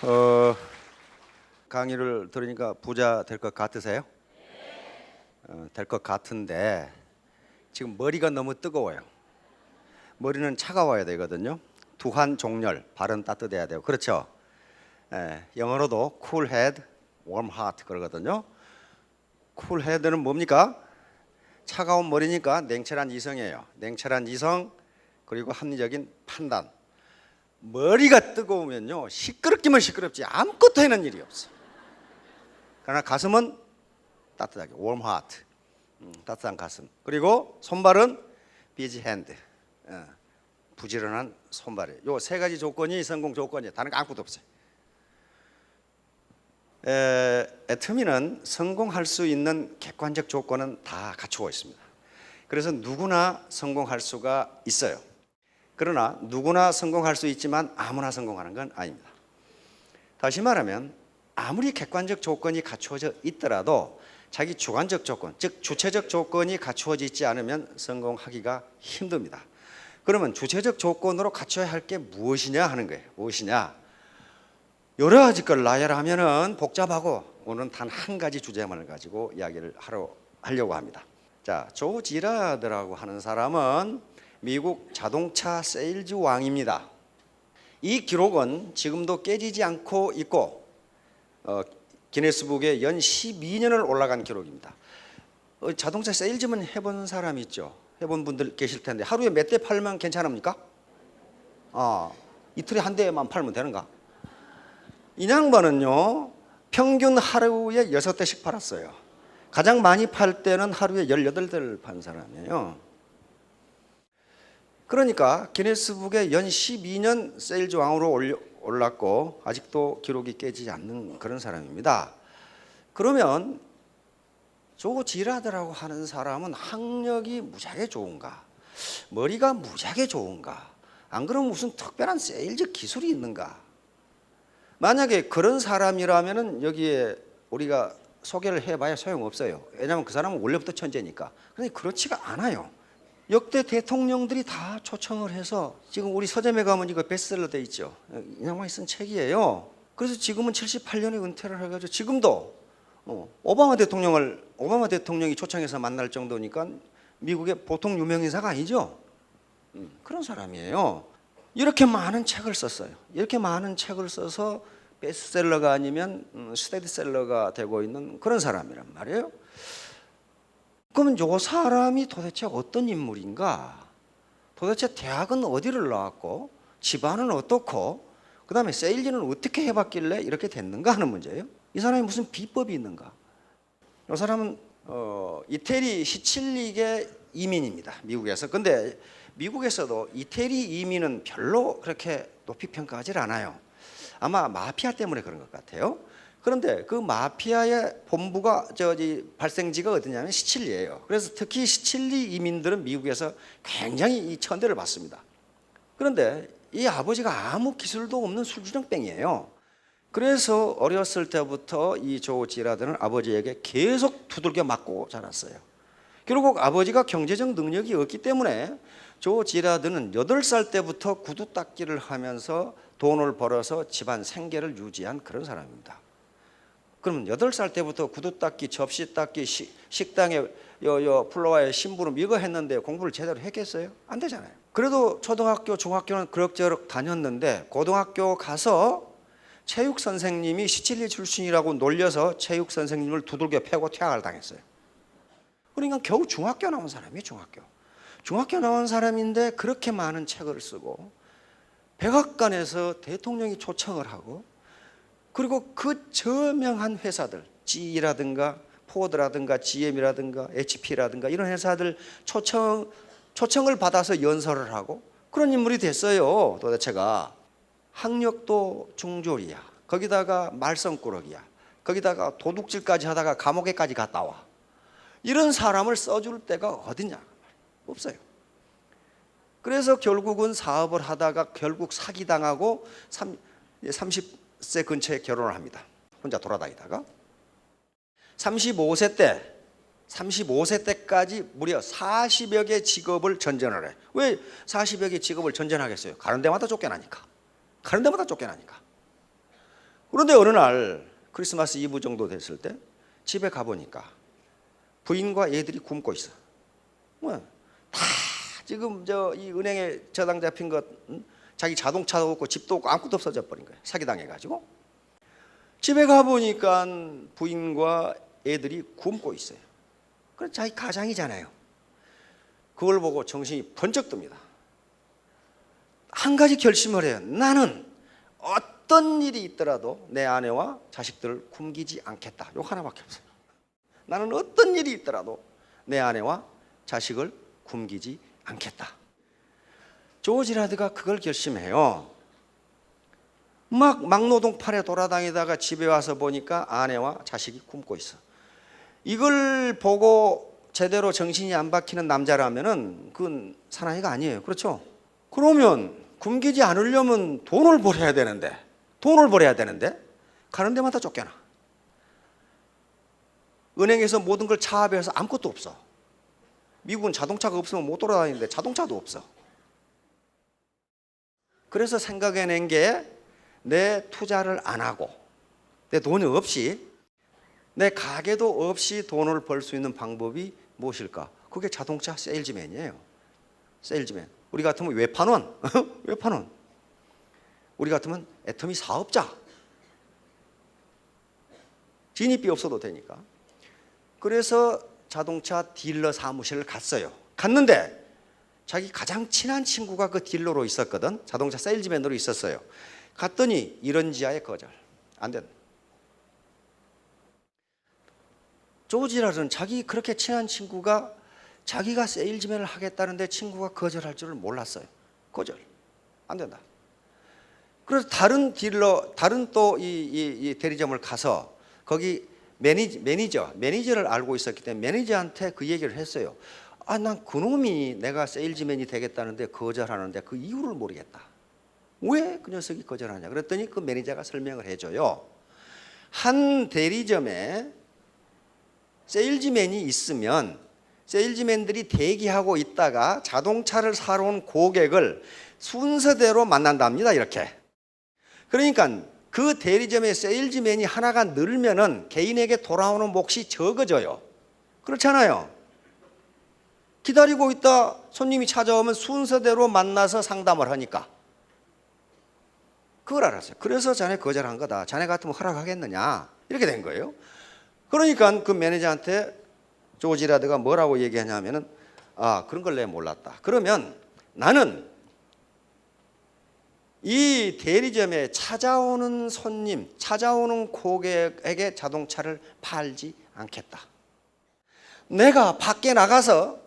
어, 강의를 들으니까 부자 될 것 같으세요? 될 것 같은데 지금 머리가 너무 뜨거워요. 머리는 차가워야 되거든요. 두한 종렬, 발은 따뜻해야 돼요. 그렇죠? 영어로도 cool head, warm heart 그러거든요. cool head는 뭡니까? 차가운 머리니까 냉철한 이성이에요. 냉철한 이성 그리고 합리적인 판단. 머리가 뜨거우면요 시끄럽기만 시끄럽지 아무것도 해는 일이 없어. 그러나 가슴은 따뜻하게 warm heart, 따뜻한 가슴. 그리고 손발은 busy hand, 부지런한 손발이에요. 요 세 가지 조건이 성공 조건이에요. 다른 거 아무것도 없어요. 애터미는 성공할 수 있는 객관적 조건은 다 갖추고 있습니다. 그래서 누구나 성공할 수가 있어요. 그러나 누구나 성공할 수 있지만 아무나 성공하는 건 아닙니다. 다시 말하면 아무리 객관적 조건이 갖추어져 있더라도 자기 주관적 조건, 즉 주체적 조건이 갖추어져 있지 않으면 성공하기가 힘듭니다. 그러면 주체적 조건으로 갖춰야 할 게 무엇이냐 하는 거예요. 무엇이냐? 여러 가지 걸 나열하면은 복잡하고 오늘은 단 한 가지 주제만을 가지고 이야기를 하려고 합니다. 자, 조 지라드라고 하는 사람은 미국 자동차 세일즈 왕입니다. 이 기록은 지금도 깨지지 않고 있고 기네스북에 연 12년을 올라간 기록입니다. 자동차 세일즈만 해본 사람 있죠? 해본 분들 계실 텐데 하루에 몇 대 팔면 괜찮습니까? 이틀에 한 대만 팔면 되는가? 이 양반은요 평균 하루에 6대씩 팔았어요. 가장 많이 팔 때는 하루에 18대를 판 사람이에요. 그러니까 기네스북에 연 12년 세일즈 왕으로 올랐고 아직도 기록이 깨지지 않는 그런 사람입니다. 그러면 조 지라드라고 하는 사람은 학력이 무지하게 좋은가? 머리가 무지하게 좋은가? 안 그러면 무슨 특별한 세일즈 기술이 있는가? 만약에 그런 사람이라면 여기에 우리가 소개를 해봐야 소용없어요. 왜냐하면 그 사람은 원래부터 천재니까. 그런데 그렇지가 않아요. 역대 대통령들이 다 초청을 해서 지금 우리 서점에 가면 이거 베스트셀러 돼 있죠. 이 양반이 쓴 책이에요. 그래서 지금은 78년에 은퇴를 해가지고 지금도 오바마 대통령이 초청해서 만날 정도니까 미국의 보통 유명인사가 아니죠. 그런 사람이에요. 이렇게 많은 책을 썼어요. 이렇게 많은 책을 써서 베스트셀러가 아니면 스테디셀러가 되고 있는 그런 사람이란 말이에요. 그러면 이 사람이 도대체 어떤 인물인가? 도대체 대학은 어디를 나왔고 집안은 어떻고 그 다음에 세일즈는 어떻게 해봤길래 이렇게 됐는가 하는 문제예요. 이 사람이 무슨 비법이 있는가? 이 사람은 이태리 시칠리계 이민입니다. 미국에서. 근데 미국에서도 이태리 이민은 별로 그렇게 높이 평가하지 않아요. 아마 마피아 때문에 그런 것 같아요. 그런데 그 마피아의 본부가 발생지가 어디냐면 시칠리예요. 그래서 특히 시칠리 이민들은 미국에서 굉장히 이 천대를 받습니다. 그런데 이 아버지가 아무 기술도 없는 술주정뱅이에요. 그래서 어렸을 때부터 이 조 지라드는 아버지에게 계속 두들겨 맞고 자랐어요. 결국 아버지가 경제적 능력이 없기 때문에 조 지라드는 8살 때부터 구두 닦기를 하면서 돈을 벌어서 집안 생계를 유지한 그런 사람입니다. 그러면 8살 때부터 구두 닦기, 접시 닦기, 식당에 플로어에 심부름 이거 했는데 공부를 제대로 했겠어요? 안 되잖아요. 그래도 초등학교, 중학교는 그럭저럭 다녔는데 고등학교 가서 체육 선생님이 시칠리 출신이라고 놀려서 체육 선생님을 두들겨 패고 퇴학을 당했어요. 그러니까 겨우 중학교 나온 사람이 중학교 나온 사람인데 그렇게 많은 책을 쓰고 백악관에서 대통령이 초청을 하고 그리고 그 저명한 회사들 GE라든가 포드라든가 GM이라든가 HP라든가 이런 회사들 초청을 받아서 연설을 하고 그런 인물이 됐어요. 도대체가 학력도 중졸이야. 거기다가 말썽꾸러기야. 거기다가 도둑질까지 하다가 감옥에까지 갔다 와. 이런 사람을 써줄 데가 어디냐? 없어요. 그래서 결국은 사업을 하다가 결국 사기당하고 30세 근처에 결혼을 합니다. 혼자 돌아다니다가 35세 때까지 무려 40여 개 직업을 전전을 해. 왜 40여 개 직업을 전전하겠어요? 가는 데마다 쫓겨나니까. 그런데 어느 날 크리스마스 이브 정도 됐을 때 집에 가보니까 부인과 애들이 굶고 있어. 다 지금 이 은행에 저당 잡힌 것, 자기 자동차도 없고 집도 없고 아무것도 없어져 버린 거예요. 사기당해가지고. 집에 가보니까 부인과 애들이 굶고 있어요. 그래서 자기 가장이잖아요. 그걸 보고 정신이 번쩍 듭니다. 한 가지 결심을 해요. 나는 어떤 일이 있더라도 내 아내와 자식들을 굶기지 않겠다. 요 하나밖에 없어요. 나는 어떤 일이 있더라도 내 아내와 자식을 굶기지 않겠다. 조지 라드가 그걸 결심해요. 막노동팔에 돌아다니다가 집에 와서 보니까 아내와 자식이 굶고 있어. 이걸 보고 제대로 정신이 안 박히는 남자라면은 그건 사나이가 아니에요. 그렇죠? 그러면 굶기지 않으려면 돈을 벌어야 되는데 가는 데마다 쫓겨나. 은행에서 모든 걸 차압해서 아무것도 없어. 미국은 자동차가 없으면 못 돌아다니는데 자동차도 없어. 그래서 생각해낸 게 내 투자를 안 하고 내 돈이 없이 내 가게도 없이 돈을 벌 수 있는 방법이 무엇일까? 그게 자동차 세일즈맨이에요. 세일즈맨. 우리 같으면 외판원. 외판원. 우리 같으면 애터미 사업자. 진입비 없어도 되니까. 그래서 자동차 딜러 사무실을 갔어요. 갔는데 자기 가장 친한 친구가 그 딜러로 있었거든. 자동차 세일즈맨으로 있었어요. 갔더니 이런 지하에 거절. 안 된다. 조지 라드는 자기 그렇게 친한 친구가 자기가 세일즈맨을 하겠다는데 친구가 거절할 줄을 몰랐어요. 거절. 안 된다. 그래서 다른 딜러, 다른 또 이 대리점을 가서 거기 매니저를 알고 있었기 때문에 매니저한테 그 얘기를 했어요. 난 그놈이 내가 세일즈맨이 되겠다는데 거절하는데 그 이유를 모르겠다. 왜 그 녀석이 거절하냐. 그랬더니 그 매니저가 설명을 해줘요. 한 대리점에 세일즈맨이 있으면 세일즈맨들이 대기하고 있다가 자동차를 사러 온 고객을 순서대로 만난답니다. 이렇게. 그러니까 그 대리점에 세일즈맨이 하나가 늘면은 개인에게 돌아오는 몫이 적어져요. 그렇잖아요. 기다리고 있다 손님이 찾아오면 순서대로 만나서 상담을 하니까. 그걸 알았어요. 그래서 자네 거절한 거다. 자네 같으면 허락하겠느냐. 이렇게 된 거예요. 그러니까 그 매니저한테 조지 라드가 뭐라고 얘기하냐면은 그런 걸 내가 몰랐다. 그러면 나는 이 대리점에 찾아오는 손님, 찾아오는 고객에게 자동차를 팔지 않겠다. 내가 밖에 나가서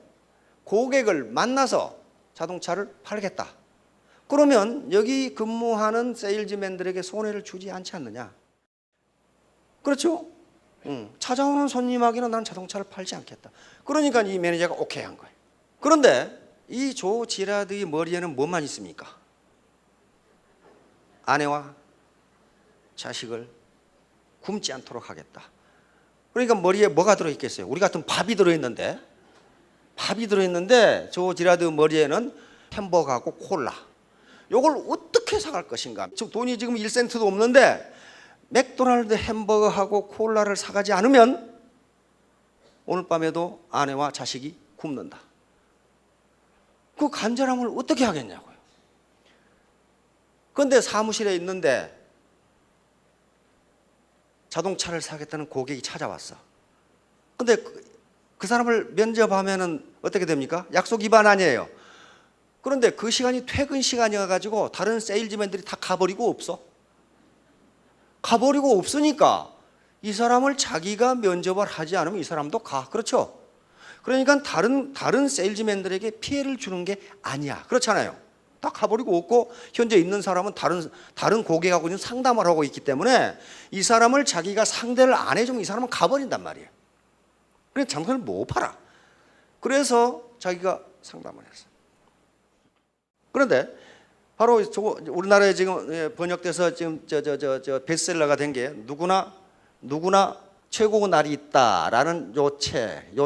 고객을 만나서 자동차를 팔겠다. 그러면 여기 근무하는 세일즈맨들에게 손해를 주지 않지 않느냐. 그렇죠? 찾아오는 손님에게는 난 자동차를 팔지 않겠다. 그러니까 이 매니저가 오케이 한 거예요. 그런데 이 조지 라드의 머리에는 뭐만 있습니까? 아내와 자식을 굶지 않도록 하겠다. 그러니까 머리에 뭐가 들어있겠어요? 우리 같은 밥이 들어있는데 조지 라드 머리에는 햄버거하고 콜라. 이걸 어떻게 사갈 것인가? 돈이 지금 1센트도 없는데 맥도날드 햄버거하고 콜라를 사가지 않으면 오늘 밤에도 아내와 자식이 굶는다. 그 간절함을 어떻게 하겠냐고요. 그런데 사무실에 있는데 자동차를 사겠다는 고객이 찾아왔어. 근데 그 사람을 면접하면은 어떻게 됩니까? 약속 위반 아니에요. 그런데 그 시간이 퇴근 시간이어가지고 다른 세일즈맨들이 다 가버리고 없어. 가버리고 없으니까 이 사람을 자기가 면접을 하지 않으면 이 사람도 가. 그렇죠? 그러니까 다른 세일즈맨들에게 피해를 주는 게 아니야. 그렇잖아요. 다 가버리고 없고 현재 있는 사람은 다른 고객하고 있는 상담을 하고 있기 때문에 이 사람을 자기가 상대를 안 해주면 이 사람은 가버린단 말이에요. 그래서 장사를 못 팔아. 그래서 자기가 상담을 했어요. 그런데 바로 우리나라에 지금 번역돼서 지금 베스트셀러가 된 게 누구나 최고의 날이 있다라는 요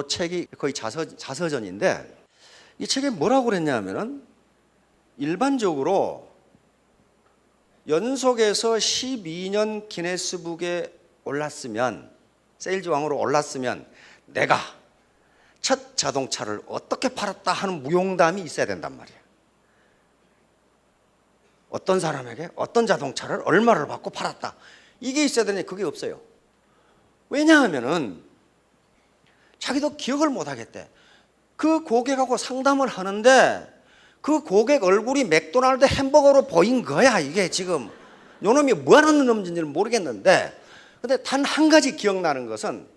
책이 거의 자서전인데 이 책에 뭐라고 그랬냐면은 일반적으로 연속해서 12년 기네스북에 올랐으면, 세일즈 왕으로 올랐으면 내가 첫 자동차를 어떻게 팔았다 하는 무용담이 있어야 된단 말이야. 어떤 사람에게 어떤 자동차를 얼마를 받고 팔았다, 이게 있어야 되는데 그게 없어요. 왜냐하면은 자기도 기억을 못 하겠대. 그 고객하고 상담을 하는데 그 고객 얼굴이 맥도날드 햄버거로 보인 거야. 이게 지금 요놈이 뭐 하는 놈인지는 모르겠는데, 근데 단 한 가지 기억나는 것은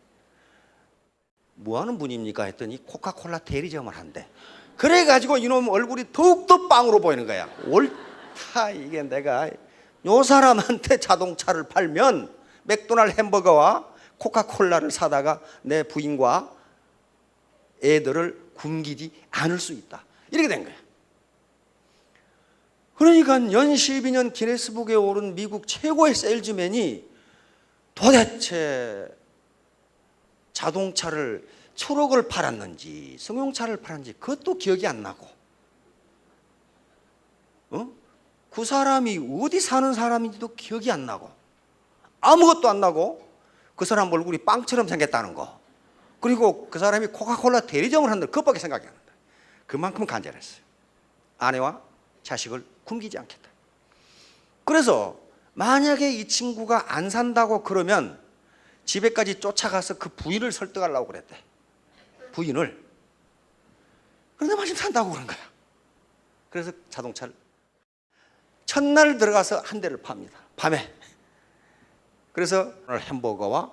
뭐 하는 분입니까 했더니 코카콜라 대리점을 한대. 그래가지고 이놈 얼굴이 더욱더 빵으로 보이는 거야. 옳다, 이게 내가 요 사람한테 자동차를 팔면 맥도날드 햄버거와 코카콜라를 사다가 내 부인과 애들을 굶기지 않을 수 있다, 이렇게 된 거야. 그러니까 연 12년 기네스북에 오른 미국 최고의 세일즈맨이 도대체 자동차를 트럭을 팔았는지 승용차를 팔았는지 그것도 기억이 안 나고, 그 사람이 어디 사는 사람인지도 기억이 안 나고, 아무것도 안 나고 그 사람 얼굴이 빵처럼 생겼다는 거, 그리고 그 사람이 코카콜라 대리점을 한다, 그것밖에 생각이 안 난다. 그만큼 간절했어요. 아내와 자식을 굶기지 않겠다. 그래서 만약에 이 친구가 안 산다고 그러면 집에까지 쫓아가서 그 부인을 설득하려고 그랬대. 부인을. 그런데 마침 산다고 그런 거야. 그래서 자동차를 첫날 들어가서 한 대를 팝니다, 밤에. 그래서 오늘 햄버거와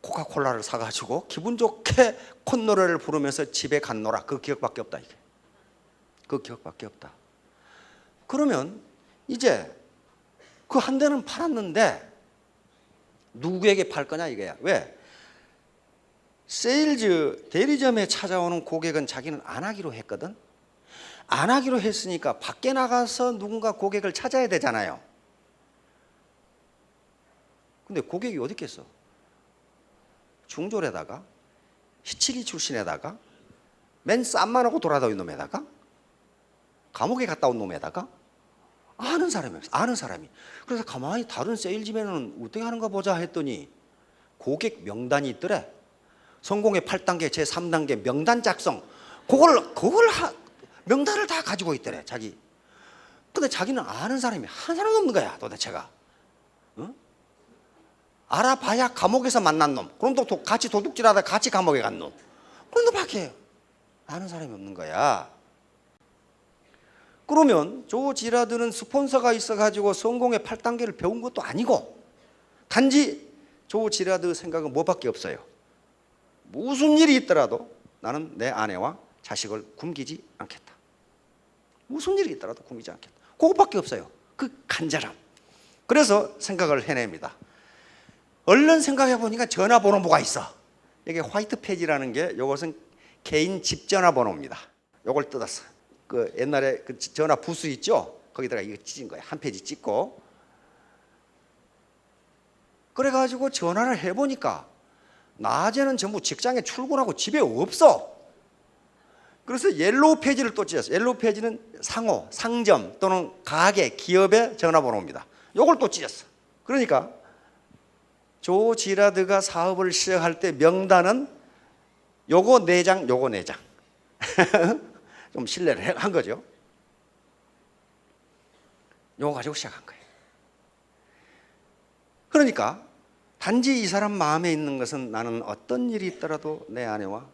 코카콜라를 사가지고 기분 좋게 콧노래를 부르면서 집에 갔노라. 그 기억밖에 없다, 이게. 그 기억밖에 없다. 그러면 이제 그 한 대는 팔았는데 누구에게 팔 거냐 이거야. 왜? 세일즈 대리점에 찾아오는 고객은 자기는 안 하기로 했거든. 안 하기로 했으니까 밖에 나가서 누군가 고객을 찾아야 되잖아요. 근데 고객이 어디 있겠어? 중졸에다가 히치기 출신에다가 맨 쌈만 하고 돌아다니는 놈에다가 감옥에 갔다 온 놈에다가 아는 사람이었어. 아는 사람이. 그래서 가만히 다른 세일즈맨은 어떻게 하는가 보자 했더니 고객 명단이 있더래. 성공의 8단계 제3단계 명단 작성. 그걸 명단을 다 가지고 있더래, 자기. 근데 자기는 아는 사람이 한 사람 없는 거야, 도대체가. 응? 알아봐야 감옥에서 만난 놈, 그럼 또 같이 도둑질하다 같이 감옥에 간 놈, 그런 놈밖에 아는 사람이 없는 거야. 그러면 조 지라드는 스폰서가 있어가지고 성공의 8단계를 배운 것도 아니고, 단지 조 지라드 생각은 뭐밖에 없어요. 무슨 일이 있더라도 나는 내 아내와 자식을 굶기지 않겠다. 무슨 일이 있더라도 굶기지 않겠다. 그것밖에 없어요. 그 간절함. 그래서 생각을 해냅니다. 얼른 생각해 보니까 전화번호부가 있어. 이게 화이트 페이지라는 게, 이것은 개인 집 전화번호입니다. 이걸 뜯었어. 그 옛날에 그 전화 부스 있죠? 거기다가 이거 찢은 거야. 한 페이지 찍고. 그래가지고 전화를 해보니까 낮에는 전부 직장에 출근하고 집에 없어. 그래서 옐로우 페이지를 또 찢었어. 옐로우 페이지는 상호, 상점 또는 가게, 기업의 전화번호입니다. 이걸 또 찢었어. 그러니까 조 지라드가 사업을 시작할 때 명단은 요거 4장, 요거 4장. 좀 신뢰를 한 거죠. 요거 가지고 시작한 거예요. 그러니까 단지 이 사람 마음에 있는 것은 나는 어떤 일이 있더라도 내 아내와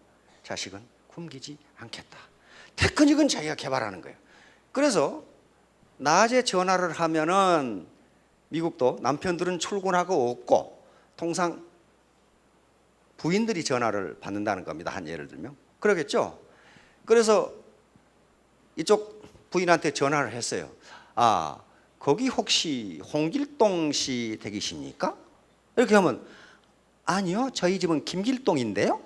자식은 굶기지 않겠다. 테크닉은 자기가 개발하는 거예요. 그래서 낮에 전화를 하면은 미국도 남편들은 출근하고 없고 통상 부인들이 전화를 받는다는 겁니다. 한 예를 들면. 그러겠죠? 그래서 이쪽 부인한테 전화를 했어요. 아, 거기 혹시 홍길동 씨 댁이십니까? 이렇게 하면 아니요, 저희 집은 김길동인데요.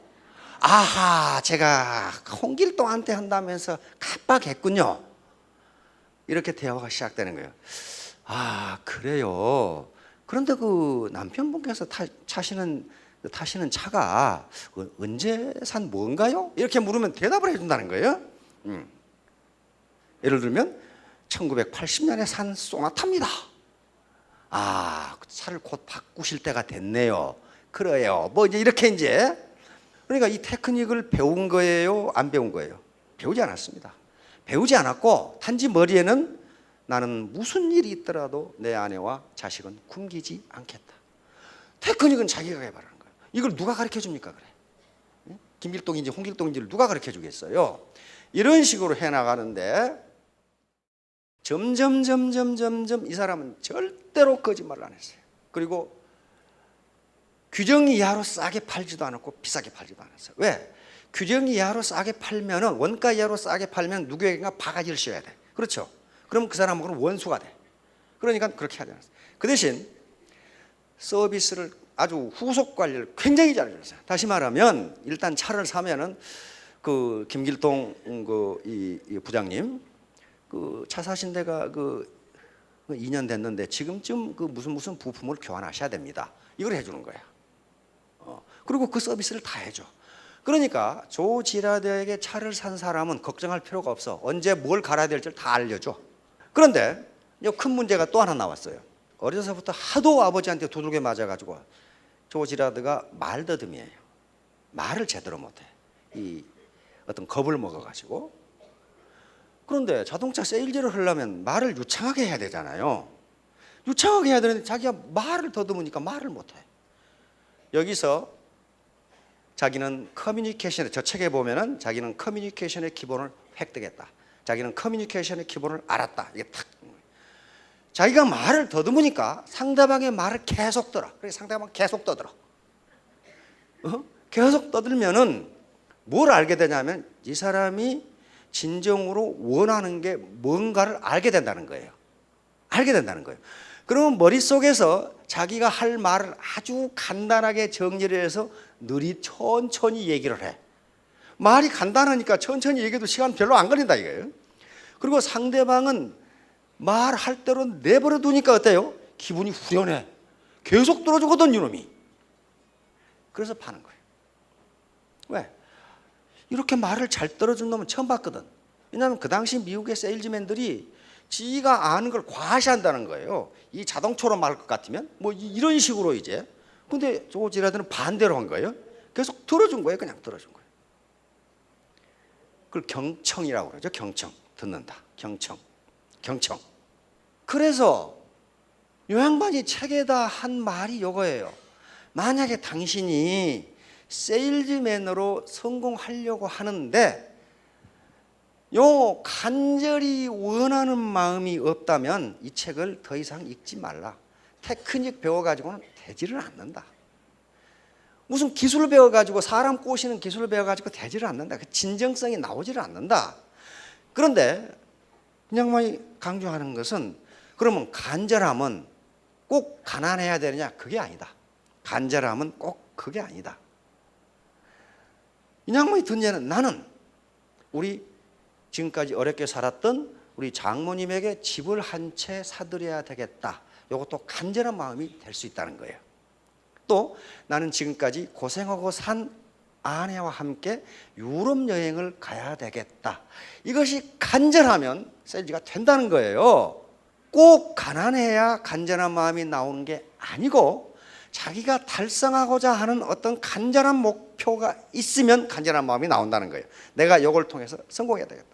아하, 제가 홍길동한테 한다면서 깜빡했군요. 이렇게 대화가 시작되는 거예요. 아, 그래요. 그런데 그 남편분께서 타시는 차가 언제 산 뭔가요? 이렇게 물으면 대답을 해준다는 거예요. 예를 들면 1980년에 산 소나타입니다. 아, 차를 곧 바꾸실 때가 됐네요. 그래요. 뭐 이제 이렇게 이제 그러니까 이 테크닉을 배운 거예요? 안 배운 거예요? 배우지 않았습니다. 배우지 않았고 단지 머리에는 나는 무슨 일이 있더라도 내 아내와 자식은 굶기지 않겠다. 테크닉은 자기가 개발하는 거예요. 이걸 누가 가르쳐 줍니까? 그래. 응? 김길동인지 홍길동인지를 누가 가르쳐 주겠어요? 이런 식으로 해나가는데 점점 이 사람은 절대로 거짓말을 안 했어요. 그리고 규정 이하로 싸게 팔지도 않았고 비싸게 팔지도 않았어요. 왜? 규정 이하로 싸게 팔면은 원가 이하로 싸게 팔면 누구에게나 바가지를 씌워야 돼. 그렇죠? 그럼 그 사람하고는 원수가 돼. 그러니까 그렇게 하지 않았어요. 그 대신 서비스를 아주 후속 관리를 굉장히 잘해줬어요. 다시 말하면 일단 차를 사면은 그 김길동 이 부장님 그 차 사신 데가 그 2년 됐는데 지금쯤 그 무슨 부품을 교환하셔야 됩니다. 이걸 해주는 거야. 그리고 그 서비스를 다 해줘. 그러니까 조 지라드에게 차를 산 사람은 걱정할 필요가 없어. 언제 뭘 갈아야 될지를 다 알려줘. 그런데 큰 문제가 또 하나 나왔어요. 어려서부터 하도 아버지한테 두들겨 맞아가지고 조 지라드가 말더듬이에요. 말을 제대로 못해. 이 어떤 겁을 먹어가지고. 그런데 자동차 세일즈를 하려면 말을 유창하게 해야 되잖아요. 유창하게 해야 되는데 자기가 말을 더듬으니까 말을 못해. 여기서 자기는 커뮤니케이션에, 저 책에 보면은 자기는 커뮤니케이션의 기본을 획득했다. 자기는 커뮤니케이션의 기본을 알았다. 이게 탁. 자기가 말을 더듬으니까 상대방의 말을 계속 들어. 그래서 상대방 계속 떠들어. 계속 떠들면은 뭘 알게 되냐면 이 사람이 진정으로 원하는 게 뭔가를 알게 된다는 거예요. 알게 된다는 거예요. 그러면 머릿속에서 자기가 할 말을 아주 간단하게 정리를 해서 천천히 얘기를 해. 말이 간단하니까 천천히 얘기해도 시간 별로 안 걸린다 이거예요. 그리고 상대방은 말할 대로 내버려 두니까 어때요? 기분이 후련해. 계속 들어주거든 이놈이. 그래서 파는 거예요. 왜? 이렇게 말을 잘 들어준 놈은 처음 봤거든. 왜냐하면 그 당시 미국의 세일즈맨들이 지가 아는 걸 과시한다는 거예요. 이 자동차로 말할 것 같으면 뭐 이런 식으로 이제. 근데 조 지라드는 반대로 한 거예요. 계속 들어준 거예요. 그냥 들어준 거예요. 그걸 경청이라고 그러죠. 경청. 듣는다. 경청. 그래서 요 양반이 책에다 한 말이 요거예요. 만약에 당신이 세일즈맨으로 성공하려고 하는데 요 간절히 원하는 마음이 없다면 이 책을 더 이상 읽지 말라. 테크닉 배워가지고는 되지를 않는다. 무슨 기술을 배워가지고 사람 꼬시는 기술을 배워가지고 되지를 않는다. 그 진정성이 나오지를 않는다. 그런데 그냥 많이 강조하는 것은 그러면 간절함은 꼭 가난해야 되느냐? 그게 아니다. 간절함은 꼭 그게 아니다. 이 양반이 듣냐는 나는 우리 지금까지 어렵게 살았던 우리 장모님에게 집을 한 채 사드려야 되겠다. 이것도 간절한 마음이 될 수 있다는 거예요. 또 나는 지금까지 고생하고 산 아내와 함께 유럽 여행을 가야 되겠다. 이것이 간절하면 세일즈가 된다는 거예요. 꼭 가난해야 간절한 마음이 나오는 게 아니고 자기가 달성하고자 하는 어떤 간절한 목표가 있으면 간절한 마음이 나온다는 거예요. 내가 이걸 통해서 성공해야 되겠다.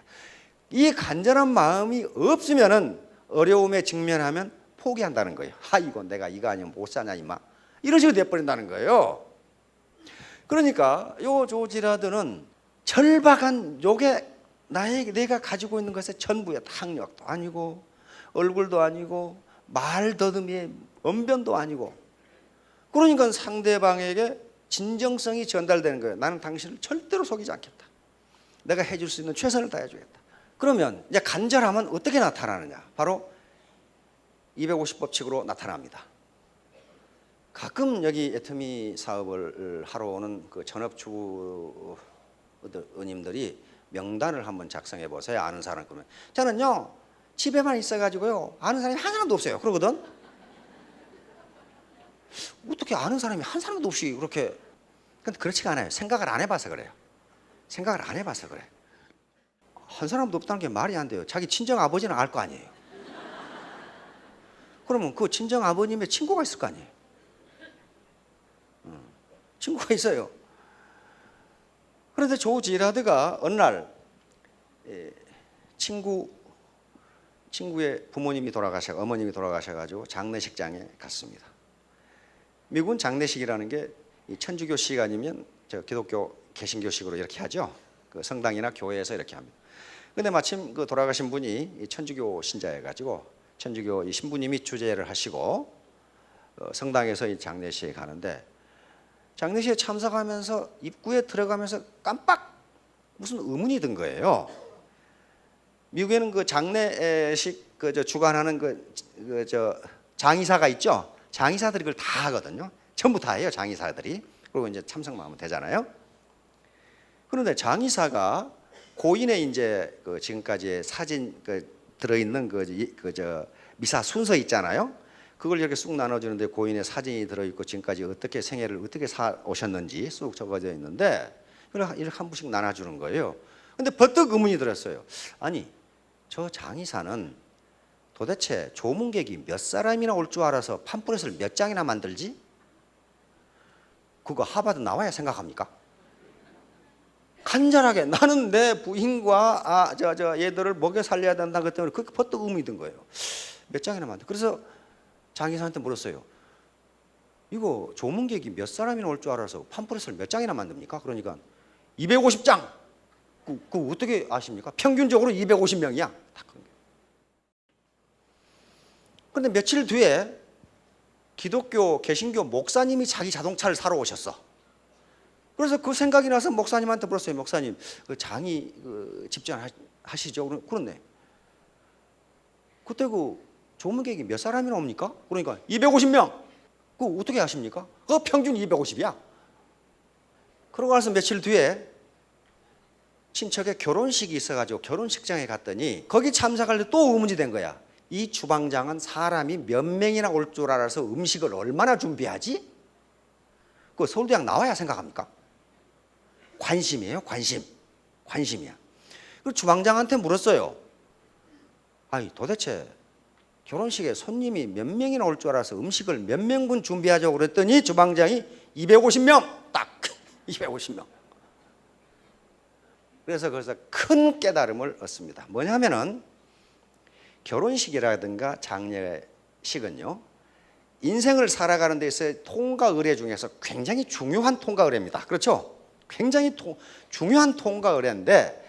이 간절한 마음이 없으면은 어려움에 직면하면 포기한다는 거예요. 이거 내가 이거 아니면 못 사냐 임마. 이런 식으로 돼버린다는 거예요. 그러니까 요 조 지라드는 절박한 요게 내가 가지고 있는 것의 전부야. 학력도 아니고 얼굴도 아니고 말 더듬이의 언변도 아니고. 그러니까 상대방에게 진정성이 전달되는 거예요. 나는 당신을 절대로 속이지 않겠다. 내가 해줄 수 있는 최선을 다해주겠다. 그러면 이제 간절함은 어떻게 나타나느냐? 바로 250법칙으로 나타납니다. 가끔 여기 애터미 사업을 하러 오는 그 전업주부님들이 명단을 한번 작성해 보세요. 아는 사람 그러면 저는요 집에만 있어가지고요 아는 사람이 한 사람도 없어요. 그러거든. 어떻게 아는 사람이 한 사람도 없이 그렇게. 근데 그렇지가 않아요. 생각을 안 해봐서 그래요. 생각을 안 해봐서 그래. 한 사람도 없다는 게 말이 안 돼요. 자기 친정 아버지는 알 거 아니에요. 그러면 그 친정 아버님의 친구가 있을 거 아니에요. 친구가 있어요. 그런데 조 지라드가 어느 날 친구의 부모님이 어머님이 돌아가셔가지고 장례식장에 갔습니다. 미국은 장례식이라는 게 천주교식 아니면 기독교 개신교식으로 이렇게 하죠. 그 성당이나 교회에서 이렇게 합니다. 근데 마침 그 돌아가신 분이 천주교 신자여가지고 천주교 이 신부님이 주재를 하시고 성당에서 이 장례식에 가는데, 장례식에 참석하면서 입구에 들어가면서 깜빡 무슨 의문이 든 거예요. 미국에는 그 장례식 주관하는 장의사가 있죠. 장의사들이 그걸 다 하거든요. 전부 다 해요, 장의사들이. 그리고 이제 참석만 하면 되잖아요. 그런데 장의사가 고인의 이제 지금까지의 사진 들어있는 미사 순서 있잖아요. 그걸 이렇게 쑥 나눠주는데 고인의 사진이 들어있고 지금까지 어떻게 생애를 어떻게 사 오셨는지 쑥 적어져 있는데 이렇게 한 부씩 나눠주는 거예요. 근데 버뜩 의문이 들었어요. 아니, 저 장의사는 도대체 조문객이 몇 사람이나 올 줄 알아서 팜플렛을 몇 장이나 만들지? 그거 하버드 나와야 생각합니까? 간절하게 나는 내 부인과 얘들을 먹여 살려야 된다 그 때문에 그렇게 버뜩 의문이 든 거예요. 몇 장이나 만들. 그래서 장의사한테 물었어요. 이거 조문객이 몇 사람이나 올 줄 알아서 팜플렛을 몇 장이나 만듭니까? 그러니까 250장. 그 어떻게 아십니까? 평균적으로 250명이야. 그런데 며칠 뒤에 기독교 개신교 목사님이 자기 자동차를 사러 오셨어. 그래서 그 생각이 나서 목사님한테 물었어요. 목사님, 그 장의 집전하시죠? 그렇네. 그때 그 조문객이 몇 사람이나 옵니까? 그러니까 250명. 그거 어떻게 아십니까? 평균 250이야. 그러고 나서 며칠 뒤에 친척의 결혼식이 있어가지고 결혼식장에 갔더니 거기 참석할 때 또 의문이 된 거야. 이 주방장은 사람이 몇 명이나 올 줄 알아서 음식을 얼마나 준비하지? 그 서울대학 나와야 생각합니까? 관심이에요, 관심이야. 그 주방장한테 물었어요. 아니, 도대체 결혼식에 손님이 몇 명이나 올 줄 알아서 음식을 몇 명분 준비하자고 그랬더니 주방장이 250명, 딱 250명. 그래서 거기서 큰 깨달음을 얻습니다. 뭐냐면은 결혼식이라든가 장례식은요, 인생을 살아가는 데 있어서 통과 의례 중에서 굉장히 중요한 통과 의례입니다. 그렇죠? 굉장히 중요한 통과 의례인데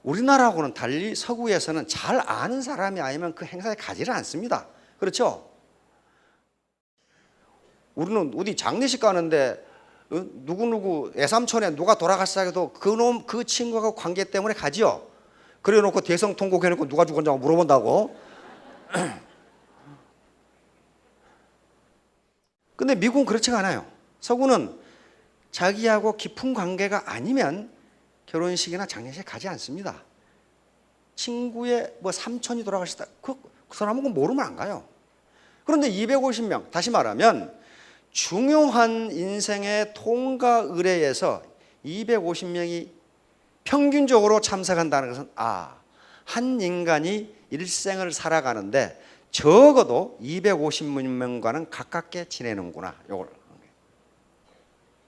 우리나라하고는 달리 서구에서는 잘 아는 사람이 아니면 그 행사에 가지를 않습니다. 그렇죠? 우리는 어디 장례식 가는데 누구누구 애삼촌에 누가 돌아갔어 해도 그 친구하고 관계 때문에 가지요. 그래 놓고 대성통곡 해놓고 누가 죽었냐고 물어본다고. 근데 미국은 그렇지가 않아요. 서구는 자기하고 깊은 관계가 아니면 결혼식이나 장례식에 가지 않습니다. 친구의 삼촌이 돌아가셨다. 그 사람은 모르면 안 가요. 그런데 250명, 다시 말하면 중요한 인생의 통과 의례에서 250명이 평균적으로 참석한다는 것은 한 인간이 일생을 살아가는데 적어도 250명과는 가깝게 지내는구나. 요걸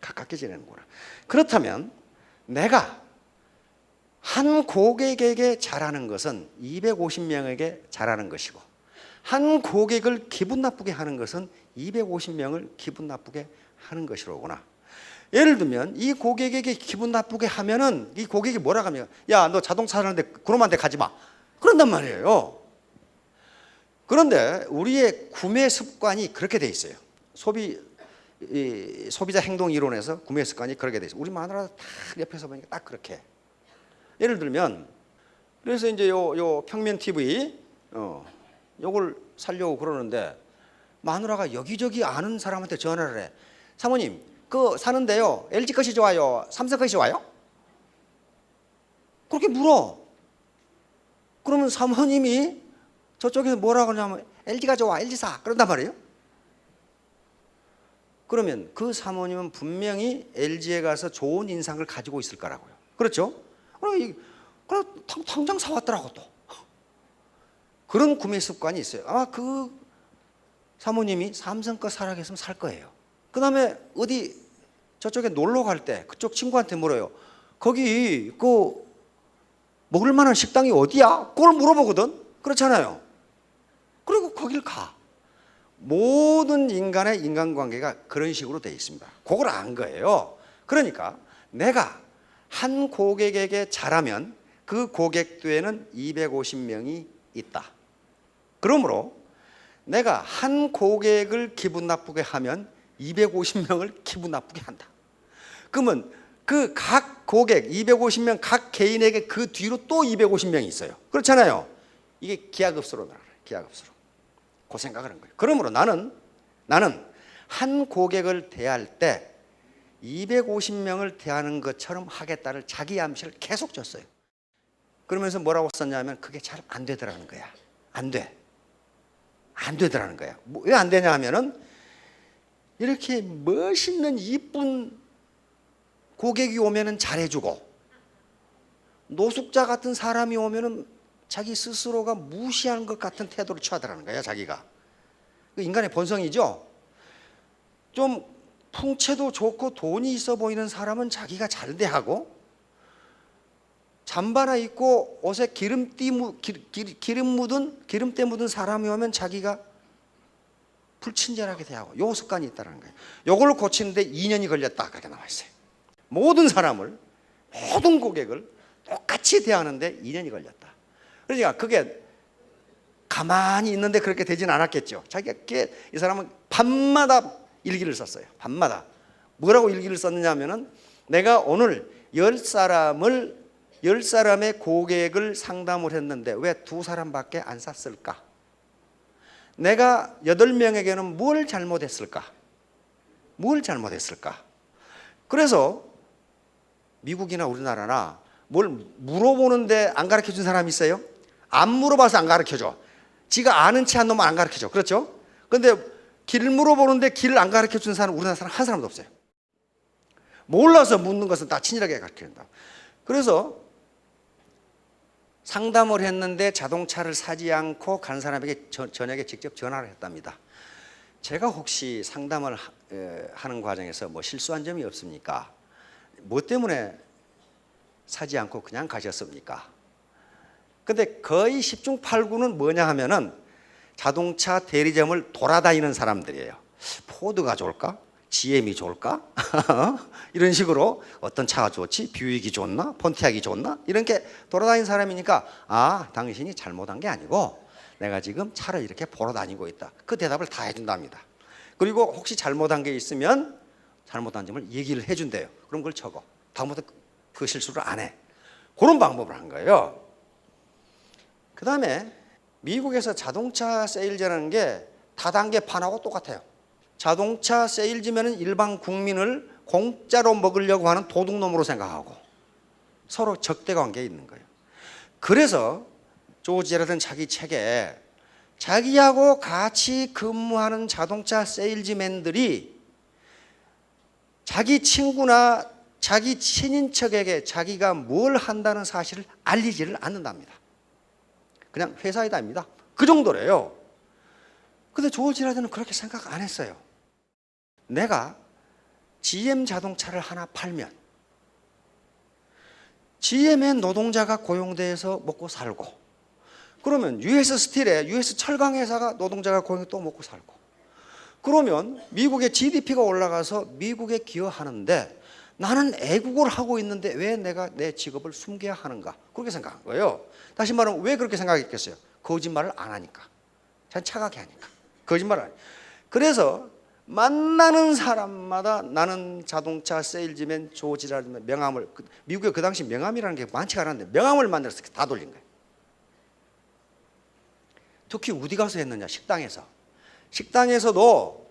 가깝게 지내는구나. 그렇다면 내가 한 고객에게 잘하는 것은 250명에게 잘하는 것이고 한 고객을 기분 나쁘게 하는 것은 250명을 기분 나쁘게 하는 것이로구나. 예를 들면 이 고객에게 기분 나쁘게 하면은 이 고객이 뭐라 하면 야, 너 자동차 사는데 그놈한 데 가지 마. 그런단 말이에요. 그런데 우리의 구매 습관이 그렇게 돼 있어요. 소비자 행동 이론에서 구매 습관이 그렇게 돼 있어요. 우리 마누라 다 옆에서 보니까 딱 그렇게. 예를 들면 그래서 이제 요 평면 TV 요걸 살려고 그러는데 마누라가 여기저기 아는 사람한테 전화를 해. 사모님, 그거 사는데요, LG 것이 좋아요, 삼성 것이 좋아요? 그렇게 물어. 그러면 사모님이 저쪽에서 뭐라고 하냐면 LG가 좋아, LG 사. 그런단 말이에요. 그러면 그 사모님은 분명히 LG에 가서 좋은 인상을 가지고 있을 거라고요. 그렇죠? 그럼 당장 사왔더라고 또. 그런 구매 습관이 있어요. 아마 그 사모님이 삼성껏 살아계시면 살 거예요. 그 다음에 어디 저쪽에 놀러 갈 때 그쪽 친구한테 물어요. 거기 그 먹을 만한 식당이 어디야? 그걸 물어보거든. 그렇잖아요. 그리고 거길 가. 모든 인간의 인간관계가 그런 식으로 되어 있습니다. 그걸 안 거예요. 그러니까 내가 한 고객에게 잘하면 그 고객도에는 250명이 있다. 그러므로 내가 한 고객을 기분 나쁘게 하면 250명을 기분 나쁘게 한다. 그러면 그 각 고객 250명 각 개인에게 그 뒤로 또 250명이 있어요. 그렇잖아요. 이게 기하급수로 나가요. 기하급수로. 그 생각을 한 거예요. 그러므로 나는 한 고객을 대할 때 250명을 대하는 것처럼 하겠다를 자기 암시를 계속 줬어요. 그러면서 뭐라고 썼냐면 그게 잘 안 되더라는 거야. 안 돼. 안 되더라는 거야. 왜 안 되냐 하면은 이렇게 멋있는 이쁜 고객이 오면은 잘해주고 노숙자 같은 사람이 오면은 자기 스스로가 무시하는 것 같은 태도를 취하더라는 거야. 자기가. 인간의 본성이죠. 좀 풍채도 좋고 돈이 있어 보이는 사람은 자기가 잘 대하고 잠바나 입고 옷에 기름때 묻은 사람이 오면 자기가 불친절하게 대하고 요 습관이 있다는 거예요. 요걸 고치는데 2년이 걸렸다 그렇게 나와 있어요. 모든 사람을 모든 고객을 똑같이 대하는데 2년이 걸렸다. 그러니까 그게 가만히 있는데 그렇게 되진 않았겠죠. 자기가 이 사람은 밤마다 일기를 썼어요. 밤마다. 뭐라고 일기를 썼느냐 하면은 내가 오늘 10사람의 고객을 상담을 했는데 왜 2사람밖에 안 샀을까? 내가 8명에게는 뭘 잘못했을까? 뭘 잘못했을까? 그래서 미국이나 우리나라나 뭘 물어보는데 안 가르쳐 준 사람이 있어요? 안 물어봐서 안 가르쳐 줘. 지가 아는 체 한 놈은 안 가르쳐 줘. 그렇죠? 근데 길 물어보는데 길을 안 가르쳐 준 사람 우리나라 사람 한 사람도 없어요. 몰라서 묻는 것은 다 친절하게 가르쳐 준다. 그래서 상담을 했는데 자동차를 사지 않고 간 사람에게 저녁에 직접 전화를 했답니다. 제가 혹시 상담을 하는 과정에서 뭐 실수한 점이 없습니까? 뭐 때문에 사지 않고 그냥 가셨습니까? 근데 거의 10중 8구는 뭐냐 하면은 자동차 대리점을 돌아다니는 사람들이에요. 포드가 좋을까? GM이 좋을까? 이런 식으로 어떤 차가 좋지? 뷰익이 좋나? 폰티악이 좋나? 이렇게 돌아다니는 사람이니까 아, 당신이 잘못한 게 아니고 내가 지금 차를 이렇게 보러 다니고 있다. 그 대답을 다 해준답니다. 그리고 혹시 잘못한 게 있으면 잘못한 점을 얘기를 해준대요. 그럼 그걸 적어. 다음부터 그 실수를 안 해. 그런 방법을 한 거예요. 그 다음에 미국에서 자동차 세일즈라는 게 다단계판하고 똑같아요. 자동차 세일즈면은 일반 국민을 공짜로 먹으려고 하는 도둑놈으로 생각하고 서로 적대 관계에 있는 거예요. 그래서 조지 제라드는 자기 책에 자기하고 같이 근무하는 자동차 세일즈맨들이 자기 친구나 자기 친인척에게 자기가 뭘 한다는 사실을 알리지를 않는답니다. 그냥 회사에 다닙니다. 그 정도래요. 근데 조지 제라드는 그렇게 생각 안 했어요. 내가 GM 자동차를 하나 팔면 GM의 노동자가 고용돼서 먹고 살고 그러면 US 스틸에 US 철강 회사가 노동자가 고용해 또 먹고 살고 그러면 미국의 GDP가 올라가서 미국에 기여하는데 나는 애국을 하고 있는데 왜 내가 내 직업을 숨겨야 하는가 그렇게 생각한 거예요. 다시 말하면 왜 그렇게 생각했겠어요? 거짓말을 안 하니까. 잘 차가게 하니까. 거짓말을 하니까. 그래서 만나는 사람마다 나는 자동차 세일즈맨 조지라는 명함을 미국에 그 당시 명함이라는 게 많지가 않았는데 명함을 만들어서 다 돌린 거예요. 특히 어디 가서 했느냐? 식당에서. 식당에서도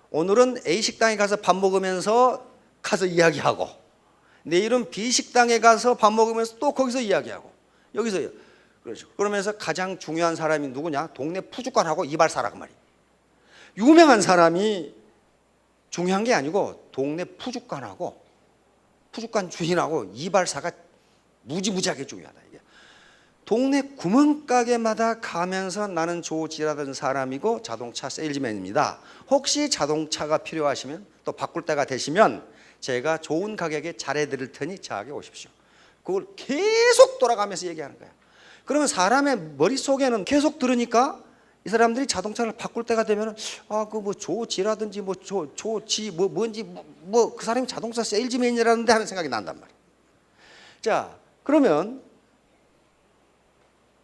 오늘은 A 식당에 가서 밥 먹으면서 가서 이야기하고 내일은 B 식당에 가서 밥 먹으면서 또 거기서 이야기하고 여기서 그렇죠. 그러면서 가장 중요한 사람이 누구냐? 동네 푸주관하고 이발사라 그 말이에요. 유명한 사람이 중요한 게 아니고 동네 푸주관하고 푸주관 주인하고 이발사가 무지무지하게 중요하다 이게. 동네 구멍가게마다 가면서 나는 조지라던 사람이고 자동차 세일즈맨입니다. 혹시 자동차가 필요하시면 또 바꿀 때가 되시면 제가 좋은 가격에 잘해드릴 테니 저에게 오십시오. 그걸 계속 돌아가면서 얘기하는 거예요. 그러면 사람의 머릿속에는 계속 들으니까 이 사람들이 자동차를 바꿀 때가 되면 그 뭐 조지라든지 뭐 조지 뭐 뭔지 뭐 그 사람이 자동차 세일즈맨이라는데 하는 생각이 난단 말이에요. 자, 그러면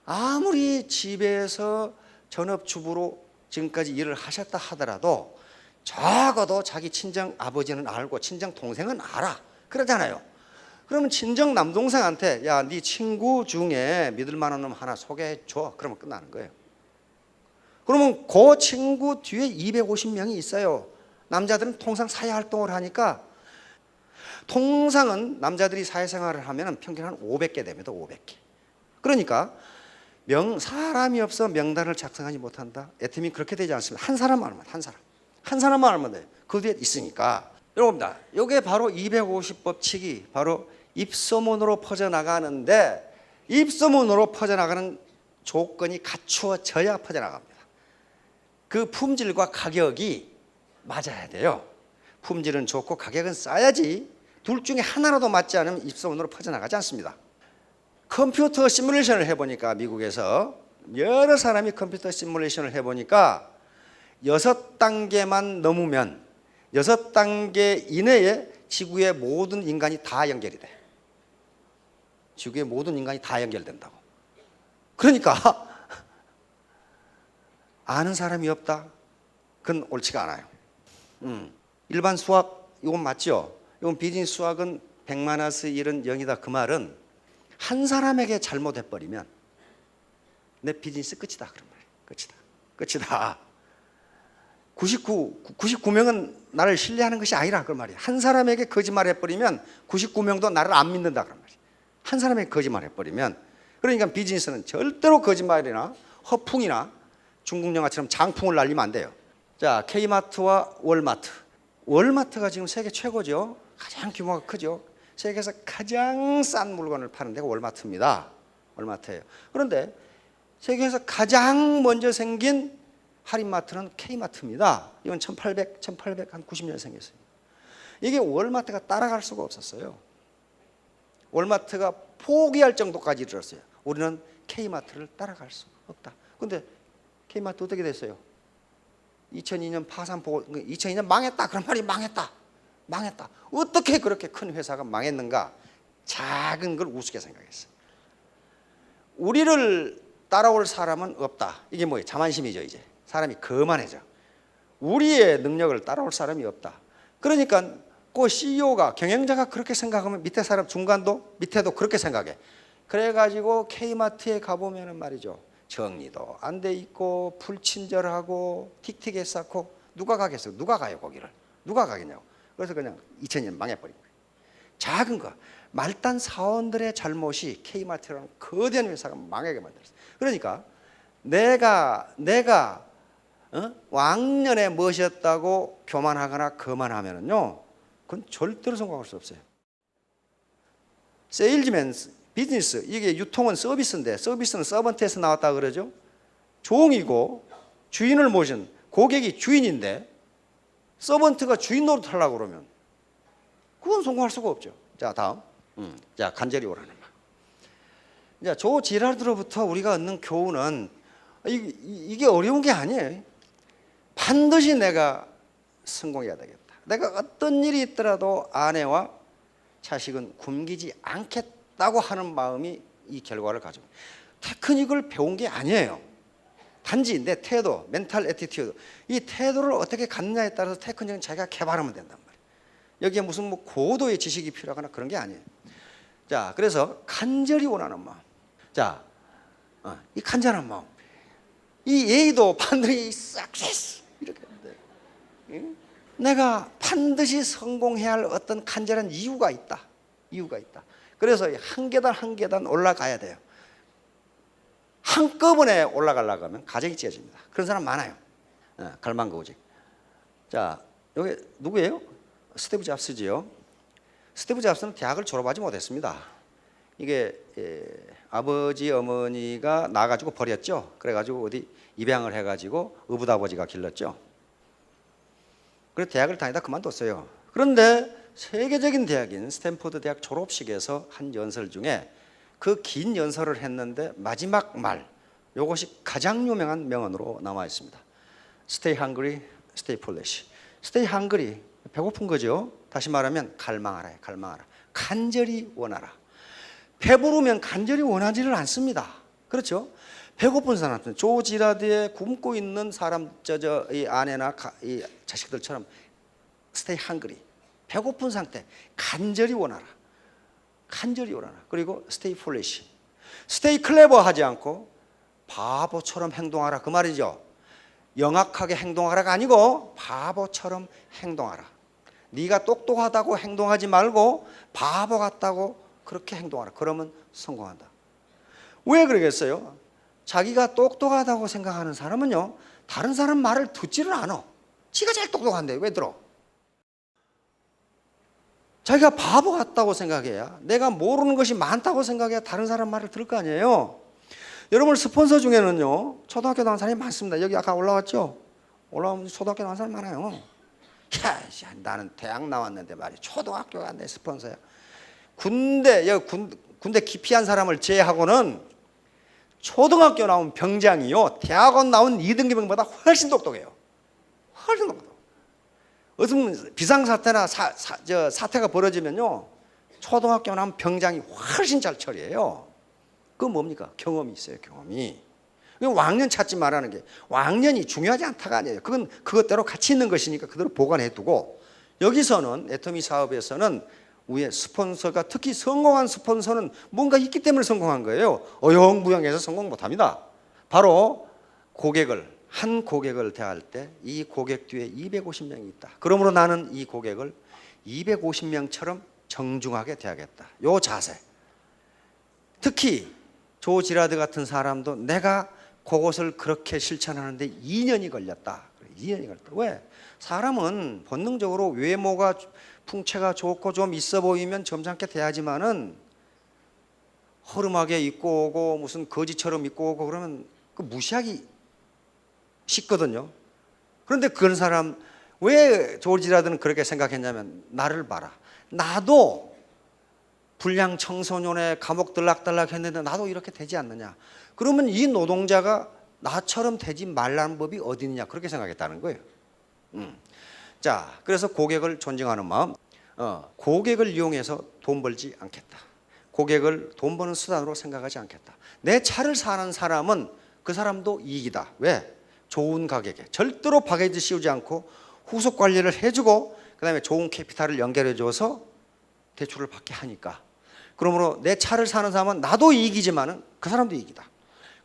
아무리 집에서 전업주부로 지금까지 일을 하셨다 하더라도 적어도 자기 친정 아버지는 알고 친정 동생은 알아. 그러잖아요. 그러면 친정 남동생한테 야, 네 친구 중에 믿을 만한 놈 하나 소개해 줘. 그러면 끝나는 거예요. 그러면 그 친구 뒤에 250명이 있어요. 남자들은 통상 사회활동을 하니까 통상은 남자들이 사회생활을 하면 평균 한 500개 됩니다. 500개. 그러니까 사람이 없어 명단을 작성하지 못한다. 애터미 그렇게 되지 않습니다. 한 사람만 알면 한 사람만 알면 돼요. 그 뒤에 있으니까 여러분들, 이게 바로 250법칙이 바로 입소문으로 퍼져나가는데 입소문으로 퍼져나가는 조건이 갖추어져야 퍼져나갑니다. 그 품질과 가격이 맞아야 돼요. 품질은 좋고 가격은 싸야지. 둘 중에 하나라도 맞지 않으면 입소문으로 퍼져나가지 않습니다. 컴퓨터 시뮬레이션을 해보니까 미국에서 여러 사람이 컴퓨터 시뮬레이션을 해보니까 6단계만 넘으면 6단계 이내에 지구의 모든 인간이 다 연결이 돼. 지구의 모든 인간이 다 연결된다고. 그러니까 아는 사람이 없다? 그건 옳지가 않아요. 일반 수학 이건 맞죠? 이건 비즈니스 수학은 100-의 1은 0이다. 그 말은 한 사람에게 잘못해버리면 내 비즈니스 끝이다. 그런 말이에요. 끝이다. 99명은 나를 신뢰하는 것이 아니라 그런 말이에요. 한 사람에게 거짓말해버리면 99명도 나를 안 믿는다. 그런 말이에요. 한 사람에게 거짓말해버리면. 그러니까 비즈니스는 절대로 거짓말이나 허풍이나 중국 영화처럼 장풍을 날리면 안 돼요. 자, K마트와 월마트. 월마트가 지금 세계 최고죠. 가장 규모가 크죠. 세계에서 가장 싼 물건을 파는 데가 월마트입니다. 월마트예요. 그런데 세계에서 가장 먼저 생긴 할인마트는 K마트입니다. 이건 1890년 생겼어요. 이게 월마트가 따라갈 수가 없었어요. 월마트가 포기할 정도까지 이르렀어요. 우리는 K마트를 따라갈 수 없다. 그런데 K마트 어떻게 됐어요? 2002년 파산 보고 2002년 망했다. 그런 말이 망했다. 어떻게 그렇게 큰 회사가 망했는가? 작은 걸 우습게 생각했어요. 우리를 따라올 사람은 없다. 이게 뭐예요? 자만심이죠. 이제 사람이 거만해져. 우리의 능력을 따라올 사람이 없다. 그러니까 그 CEO가 경영자가 그렇게 생각하면 밑에 사람 중간도 밑에도 그렇게 생각해. 그래가지고 K마트에 가보면은 말이죠. 정리도 안 돼 있고 불친절하고 틱틱해 쌓고 누가 가겠어요? 누가 가요 거기를? 누가 가겠냐고. 그래서 그냥 2000년 망해버린 거예요. 작은 거 말단 사원들의 잘못이 K마트라는 거대한 회사가 망하게 만들었어요. 그러니까 내가 왕년에 무엇이었다고 교만하거나 거만하면은요, 그건 절대로 성공할 수 없어요. 세일즈맨 비즈니스, 이게 유통은 서비스인데 서비스는 서번트에서 나왔다 그러죠. 종이고 주인을 모신 고객이 주인인데 서번트가 주인 노릇하려고 그러면 그건 성공할 수가 없죠. 자, 다음. 자, 간절히 오라는 말. 자, 조 지라드로부터 우리가 얻는 교훈은 이게 어려운 게 아니에요. 반드시 내가 성공해야 되겠다. 내가 어떤 일이 있더라도 아내와 자식은 굶기지 않겠다고 하는 마음이 이 결과를 가져옵니다. 테크닉을 배운 게 아니에요. 단지 내 태도, 멘탈 애티튜드, 이 태도를 어떻게 갖느냐에 따라서 테크닉은 자기가 개발하면 된단 말이에요. 여기에 무슨 뭐 고도의 지식이 필요하거나 그런 게 아니에요. 자, 그래서 간절히 원하는 마음. 자, 이 간절한 마음. 이 예의도 반드시 success 이렇게 돼. 내가 반드시 성공해야 할 어떤 간절한 이유가 있다. 그래서 한 계단 한 계단 올라가야 돼요. 한꺼번에 올라가려고 하면 가정이 찢어집니다. 그런 사람 많아요. 갈망거우직. 자, 여기 누구예요? 스티브 잡스지요. 스티브 잡스는 대학을 졸업하지 못했습니다. 이게 아버지 어머니가 나가지고 버렸죠. 그래가지고 어디 입양을 해가지고 어부아버지가 길렀죠. 그래서 대학을 다니다 그만뒀어요. 그런데 세계적인 대학인 스탠포드 대학 졸업식에서 한 연설 중에 그 긴 연설을 했는데 마지막 말, 이것이 가장 유명한 명언으로 남아 있습니다. Stay hungry, stay foolish. Stay hungry, 배고픈 거죠. 다시 말하면 갈망하라, 갈망하라. 간절히 원하라. 배부르면 간절히 원하지를 않습니다. 그렇죠? 배고픈 사람한테 조 지라드에 굶고 있는 사람, 이 아내나 이 자식들처럼 stay hungry, 배고픈 상태, 간절히 원하라. 간절히 원하라. 그리고 stay foolish, stay clever 하지 않고 바보처럼 행동하라. 그 말이죠. 영악하게 행동하라가 아니고 바보처럼 행동하라. 네가 똑똑하다고 행동하지 말고 바보 같다고 그렇게 행동하라. 그러면 성공한다. 왜 그러겠어요? 자기가 똑똑하다고 생각하는 사람은요, 다른 사람 말을 듣지를 않아. 지가 제일 똑똑한데 왜 들어? 자기가 바보 같다고 생각해야, 내가 모르는 것이 많다고 생각해야 다른 사람 말을 들을 거 아니에요. 여러분 스폰서 중에는요, 초등학교 나온 사람이 많습니다. 여기 아까 올라왔죠? 올라오면 초등학교 나온 사람 많아요. 야, 나는 대학 나왔는데 말이야, 초등학교가 내 스폰서야. 군대 기피한 사람을 제외하고는 초등학교 나온 병장이요, 대학원 나온 2등기 병보다 훨씬 똑똑해요. 훨씬 똑똑해요. 어떤 비상사태나 사태가 벌어지면요, 초등학교 나온 병장이 훨씬 잘 처리해요. 그건 뭡니까? 경험이 있어요, 경험이. 왕년 찾지 말라는 게, 왕년이 중요하지 않다가 아니에요. 그건 그것대로 가치 있는 것이니까 그대로 보관해 두고, 여기서는 애터미 사업에서는 위에 스폰서가, 특히 성공한 스폰서는 뭔가 있기 때문에 성공한 거예요. 어영부영해서 성공 못합니다. 바로 한 고객을 대할 때 이 고객 뒤에 250명이 있다. 그러므로 나는 이 고객을 250명처럼 정중하게 대하겠다. 요 자세. 특히 조 지라드 같은 사람도 내가 그것을 그렇게 실천하는데 2년이 걸렸다. 2년이 걸렸다. 왜? 사람은 본능적으로 외모가 풍채가 좋고 좀 있어 보이면 점잖게 대하지만은 허름하게 입고 오고 무슨 거지처럼 입고 오고 그러면 그 무시하기 쉽거든요. 그런데 그런 사람, 왜 조지라드는 그렇게 생각했냐면, 나를 봐라, 나도 불량 청소년에 감옥 들락달락 했는데 나도 이렇게 되지 않느냐. 그러면 이 노동자가 나처럼 되지 말라는 법이 어디 있느냐, 그렇게 생각했다는 거예요. 자, 그래서 고객을 존중하는 마음, 고객을 이용해서 돈 벌지 않겠다. 고객을 돈 버는 수단으로 생각하지 않겠다. 내 차를 사는 사람은 그 사람도 이익이다. 왜? 좋은 가격에 절대로 바게지 씌우지 않고 후속 관리를 해주고, 그 다음에 좋은 캐피탈을 연결해줘서 대출을 받게 하니까. 그러므로 내 차를 사는 사람은 나도 이익이지만 그 사람도 이익이다.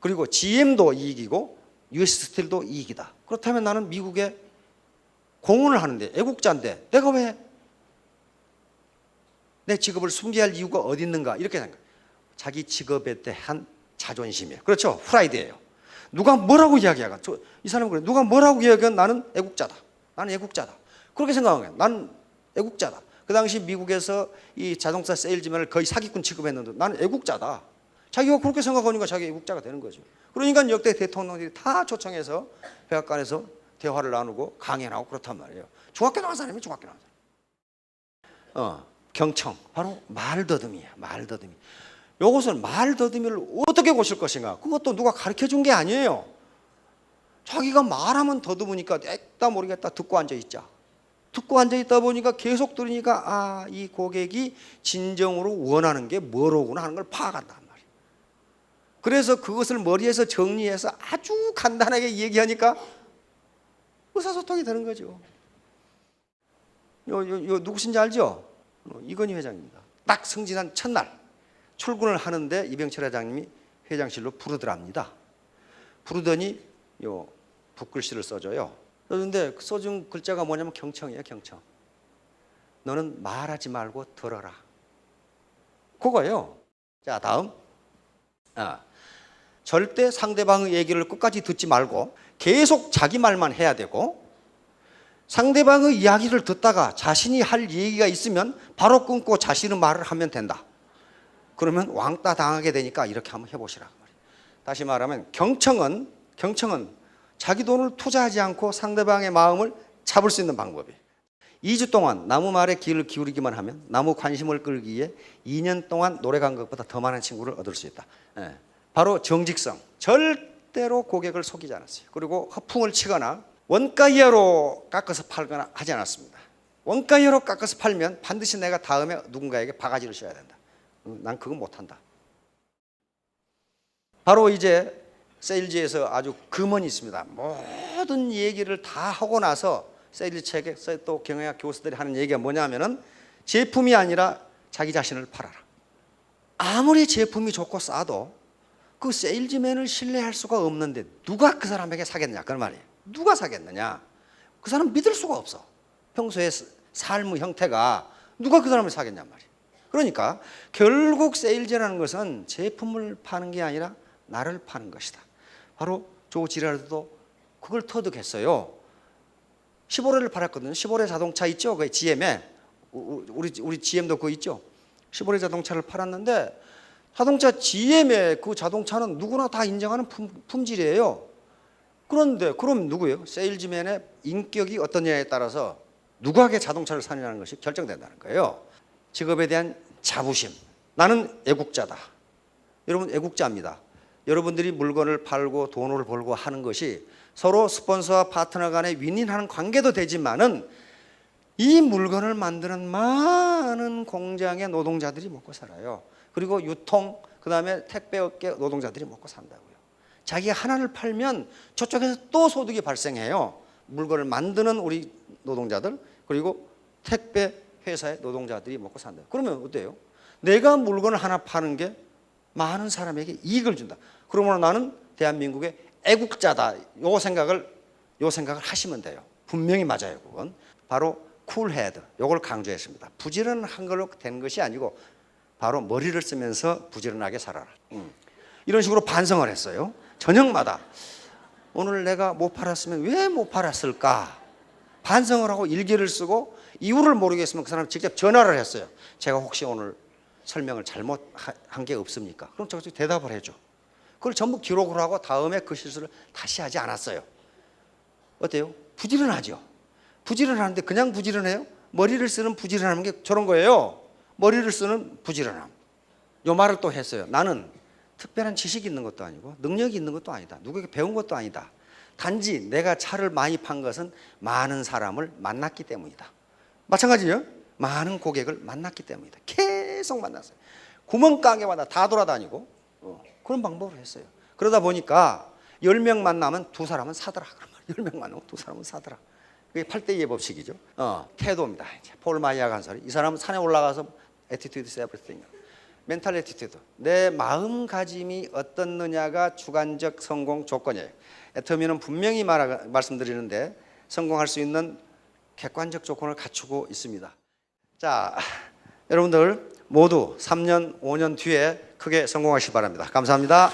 그리고 GM도 이익이고 US 스틸도 이익이다. 그렇다면 나는 미국에 공헌을 하는데, 애국자인데 내가 왜 내 직업을 숨겨야 할 이유가 어디 있는가, 이렇게 생각해요. 자기 직업에 대한 자존심이에요. 그렇죠? 프라이드예요. 누가 뭐라고 이야기하건, 이 사람은 그래, 누가 뭐라고 이야기하건 나는 애국자다. 나는 애국자다. 그렇게 생각한 거예요. 나는 애국자다. 그 당시 미국에서 이 자동차 세일즈맨을 거의 사기꾼 취급했는데 나는 애국자다. 자기가 그렇게 생각하니까 자기 애국자가 되는 거죠. 그러니까 역대 대통령들이 다 초청해서 백악관에서 대화를 나누고 강연하고 그렇단 말이에요. 중학교 나온 사람이 중학교 나온 사람. 경청, 바로 말더듬이야. 말더듬이. 이것을 말더듬이를 어떻게 고칠 것인가, 그것도 누가 가르쳐 준 게 아니에요. 자기가 말하면 더듬으니까 엑다 모르겠다 듣고 앉아있자. 듣고 앉아있다 보니까 계속 들으니까 이 고객이 진정으로 원하는 게 뭐로구나 하는 걸 파악한단 말이에요. 그래서 그것을 머리에서 정리해서 아주 간단하게 얘기하니까 의사소통이 되는 거죠. 요 누구신지 알죠? 이건희 회장입니다. 딱 승진한 첫날 출근을 하는데 이병철 회장님이 회장실로 부르더랍니다. 부르더니 요 붓글씨를 써줘요. 그런데 써준 글자가 뭐냐면 경청이에요. 경청. 너는 말하지 말고 들어라. 그거예요. 자, 다음. 절대 상대방의 얘기를 끝까지 듣지 말고 계속 자기 말만 해야 되고, 상대방의 이야기를 듣다가 자신이 할 얘기가 있으면 바로 끊고 자신의 말을 하면 된다. 그러면 왕따 당하게 되니까 이렇게 한번 해보시라. 다시 말하면 경청은 자기 돈을 투자하지 않고 상대방의 마음을 잡을 수 있는 방법이에요. 2주 동안 나무 말에 귀를 기울이기만 하면 나무 관심을 끌기에 2년 동안 노래 간 것보다 더 많은 친구를 얻을 수 있다. 바로 정직성. 절대로 고객을 속이지 않았어요. 그리고 허풍을 치거나 원가 이하로 깎아서 팔거나 하지 않았습니다. 원가 이하로 깎아서 팔면 반드시 내가 다음에 누군가에게 바가지를 씌워야 된다. 난 그거 못한다. 바로 이제 세일즈에서 아주 금언이 있습니다. 모든 얘기를 다 하고 나서 세일즈 책에 또 경영학 교수들이 하는 얘기가 뭐냐면은 제품이 아니라 자기 자신을 팔아라. 아무리 제품이 좋고 싸도 그 세일즈맨을 신뢰할 수가 없는데 누가 그 사람에게 사겠냐 그런 말이에요. 누가 사겠느냐? 그 사람 믿을 수가 없어. 평소에 삶의 형태가 누가 그 사람을 사겠냔 말이에요. 그러니까 결국 세일즈라는 것은 제품을 파는 게 아니라 나를 파는 것이다. 바로 조 지라르도 그걸 터득했어요. 15례를 팔았거든요. 15례 자동차 있죠? 그 GM에 우리 GM도 그거 있죠? 15례 자동차를 팔았는데 자동차 GM의 그 자동차는 누구나 다 인정하는 품질이에요. 그런데 그럼 누구예요? 세일즈맨의 인격이 어떠냐에 따라서 누구에게 자동차를 사느냐는 것이 결정된다는 거예요. 직업에 대한 자부심. 나는 애국자다. 여러분 애국자입니다. 여러분들이 물건을 팔고 돈을 벌고 하는 것이 서로 스폰서와 파트너 간에 윈윈하는 관계도 되지만은 이 물건을 만드는 많은 공장의 노동자들이 먹고 살아요. 그리고 유통, 그 다음에 택배업계 노동자들이 먹고 산다고요. 자기가 하나를 팔면 저쪽에서 또 소득이 발생해요. 물건을 만드는 우리 노동자들, 그리고 택배 회사의 노동자들이 먹고 산다. 그러면 어때요? 내가 물건을 하나 파는 게 많은 사람에게 이익을 준다. 그러면 나는 대한민국의 애국자다. 요 생각을 하시면 돼요. 분명히 맞아요. 그건 바로 쿨헤드. 요걸 강조했습니다. 부지런한 걸로 된 것이 아니고 바로 머리를 쓰면서 부지런하게 살아라. 이런 식으로 반성을 했어요. 저녁마다 오늘 내가 못 팔았으면 왜 못 팔았을까? 반성을 하고 일기를 쓰고 이유를 모르겠으면 그 사람 직접 전화를 했어요. 제가 혹시 오늘 설명을 잘못한 게 없습니까? 그럼 저 대답을 해줘. 그걸 전부 기록을 하고 다음에 그 실수를 다시 하지 않았어요. 어때요? 부지런하죠. 부지런하는데 그냥 부지런해요? 머리를 쓰는 부지런함은 게 저런 거예요. 머리를 쓰는 부지런함. 요 말을 또 했어요. 나는 특별한 지식이 있는 것도 아니고 능력이 있는 것도 아니다. 누구에게 배운 것도 아니다. 단지 내가 차를 많이 판 것은 많은 사람을 만났기 때문이다. 마찬가지죠. 많은 고객을 만났기 때문이다. 계속 만났어요. 구멍가게마다 다 돌아다니고 그런 방법을 했어요. 그러다 보니까 10명 만나면 2사람은 사더라. 10명 만나면 2사람은 사더라. 그게 8대2의 법칙이죠. 태도입니다. 폴 마이야가 한 소리. 이 사람은 산에 올라가서 attitude is everything. 멘탈 애티튜드. 내 마음가짐이 어떻느냐가 주관적 성공 조건이에요. 애터미는 분명히 말씀드리는데 성공할 수 있는 객관적 조건을 갖추고 있습니다. 자, 여러분들 모두 3년, 5년 뒤에 크게 성공하시기 바랍니다. 감사합니다.